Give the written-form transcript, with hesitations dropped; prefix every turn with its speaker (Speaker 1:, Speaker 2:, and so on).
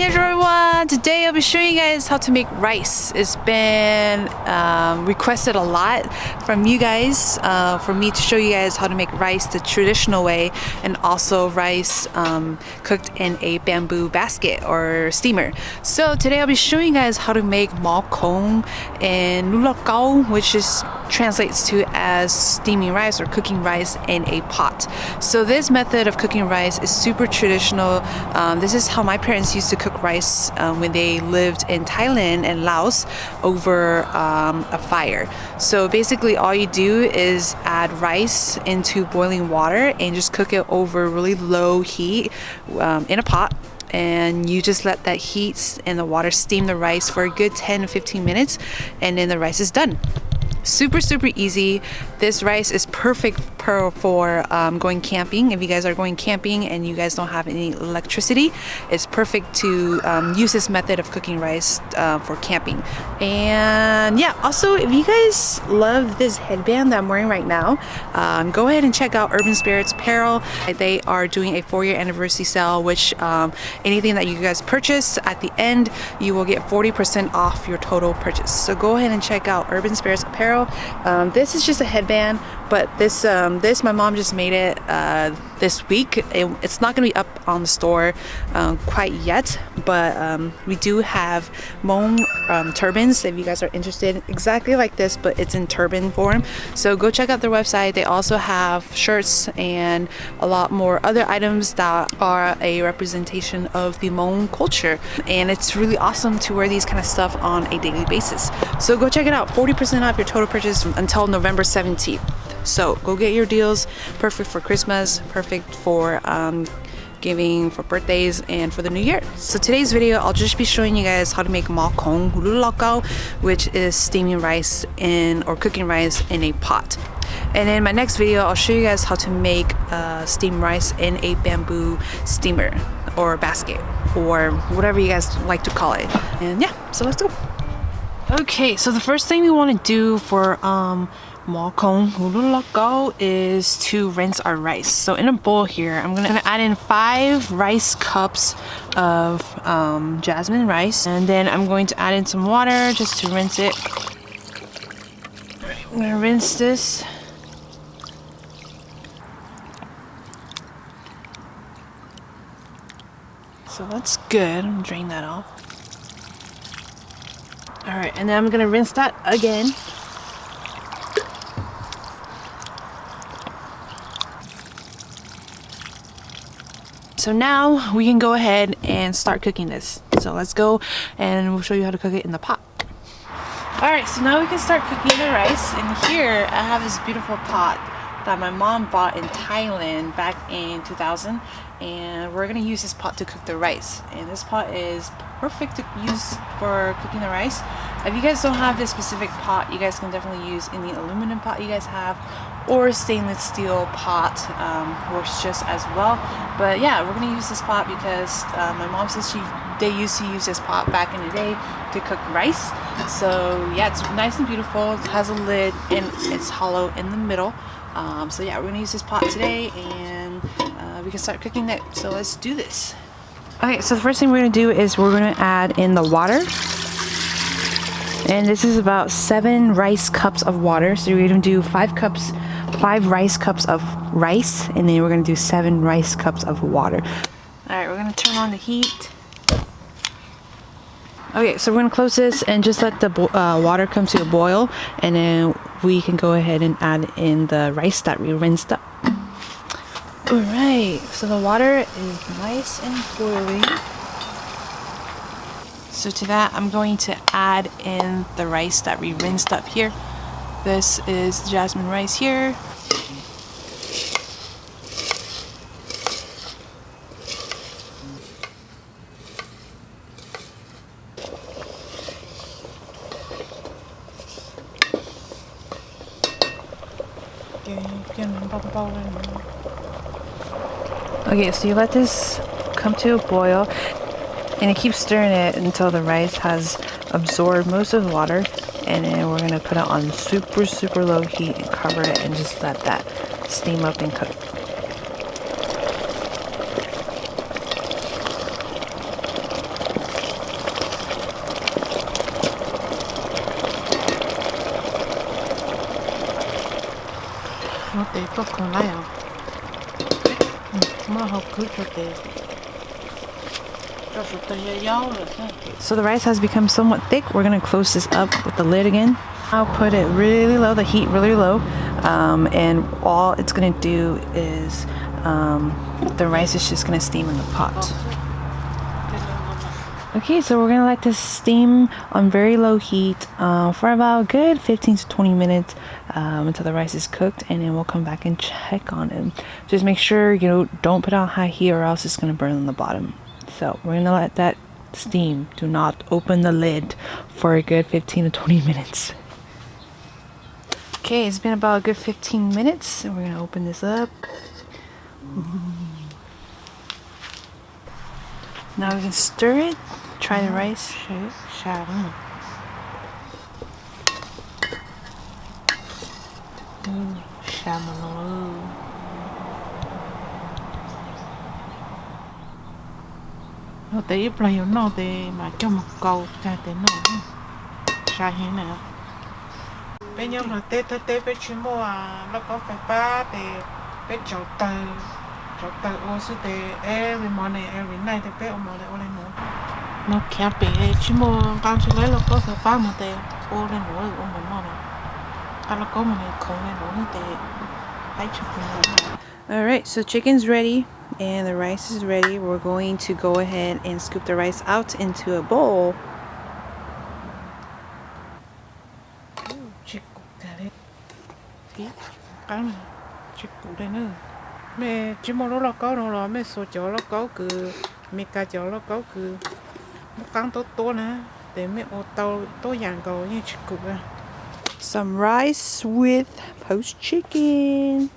Speaker 1: everyone! Today I'll be showing you guys how to make rice. It's been requested a lot from you guys for me to show you guys how to make rice the traditional way, and also rice cooked in a bamboo basket or steamer. So today I'll be showing you guys how to make Mov Khoov and Lulakao, which translates to as steaming rice or cooking rice in a pot. So this method of cooking rice is super traditional. This is how my parents used to cook rice when they lived in Thailand and Laos over a fire. So basically all you do is add rice into boiling water and just cook it over really low heat in a pot. And you just let that heat and the water steam the rice for a good 10 to 15 minutes, and then the rice is done. Super easy. This rice is perfect for going camping. If you guys are going camping and you guys don't have any electricity, it's perfect to use this method of cooking rice for camping. And yeah, also if you guys love this headband that I'm wearing right now, go ahead and check out Urban Spirits Apparel. They are doing a 4-year anniversary sale, which anything that you guys purchase at the end, you will get 40% off your total purchase. So go ahead and check out Urban Spirits Apparel. This is just a headband, but this my mom just made it this week. It's not gonna be up on the store quite yet, but we do have Mom turbans if you guys are interested, exactly like this, but it's in turban form. So go check out their website. They also have shirts and a lot more other items that are a representation of the Hmong culture, and it's really awesome to wear these kind of stuff on a daily basis. So go check it out. 40% off your total purchase until November 17th. So go get your deals. Perfect for Christmas, perfect for giving for birthdays and for the new year. So today's video, I'll just be showing you guys how to make Mov Khoov, which is steaming rice or cooking rice in a pot. And in my next video, I'll show you guys how to make steamed rice in a bamboo steamer or basket or whatever you guys like to call it. And yeah, so let's go. Okay, so the first thing we want to do for Mov Khoov is to rinse our rice. So in a bowl here, I'm gonna add in 5 rice cups of jasmine rice, and then I'm going to add in some water just to rinse it. Alright, I'm gonna rinse this. So that's good. I'm gonna drain that off. Alright, and then I'm gonna rinse that again. So now we can go ahead and start cooking this. So let's go and we'll show you how to cook it in the pot. Alright, so now we can start cooking the rice. And here I have this beautiful pot that my mom bought in Thailand back in 2000, and we're gonna use this pot to cook the rice. And this pot is perfect to use for cooking the rice. If you guys don't have this specific pot, you guys can definitely use any aluminum pot you guys have, or stainless steel pot works just as well. But yeah, we're gonna use this pot because my mom says they used to use this pot back in the day to cook rice. So yeah, it's nice and beautiful. It has a lid and it's hollow in the middle. So yeah, we're gonna use this pot today, and we can start cooking it. So let's do this. Okay, so the first thing we're gonna do is we're gonna add in the water. And this is about 7 rice cups of water. So we're gonna do 5 rice cups of rice, and then we're gonna do 7 rice cups of water. Alright, we're gonna turn on the heat. Okay, so we're gonna close this and just let the water come to a boil, and then we can go ahead and add in the rice that we rinsed up. Alright, so the water is nice and boiling. So to that, I'm going to add in the rice that we rinsed up here. This is jasmine rice here. Okay, so you let this come to a boil, and you keep stirring it until the rice has absorbed most of the water, and then we're gonna put it on super low heat and cover it and just let that steam up and cook.
Speaker 2: Nó để có còn lại à? Mà học cứ cho để cho số tay giáo rồi sao?
Speaker 1: So the rice has become somewhat thick. We're gonna close this up with the lid again. I'll put it really low, the heat really low, and all it's gonna do is the rice is just gonna steam in the pot. Okay, so we're gonna let this steam on very low heat for about a good 15 to 20 minutes until the rice is cooked, and then we'll come back and check on it. Just make sure you don't put it on high heat or else it's gonna burn on the bottom. So we're gonna let that steam. Do not open the lid for a good 15 to 20 minutes. Okay, it's been about a good 15 minutes, and we're gonna open this up. Now we can stir it. Try the rice.
Speaker 2: Nó để ít lại nó để mà cho một câu ra để nó sai thế nào. Bây giờ mà tết bây chuyên mua nó có phải ba để bây chỗ từ ô sư để every morning every night để bây ông nói ô lên nữa. Nó kéo bị chuyên mua đang chơi lấy nó có phải ba mà để ô lên nữa ông muốn nói là cái nó có mà này không lên nữa để hãy chụp nữa.
Speaker 1: Alright, so chicken's ready and the rice is ready. We're going to go ahead and scoop the rice out into a bowl.
Speaker 2: Chị cục ra đấy. Cái này chị cục đây nữa. Mẹ chỉ mua nó có nó là mẹ số chó nó có cứ mẹ cá chó nó có cứ nó cắn tốt nè để mẹ ô tô vàng cầu như chị cục à.
Speaker 1: Some rice with poached chicken.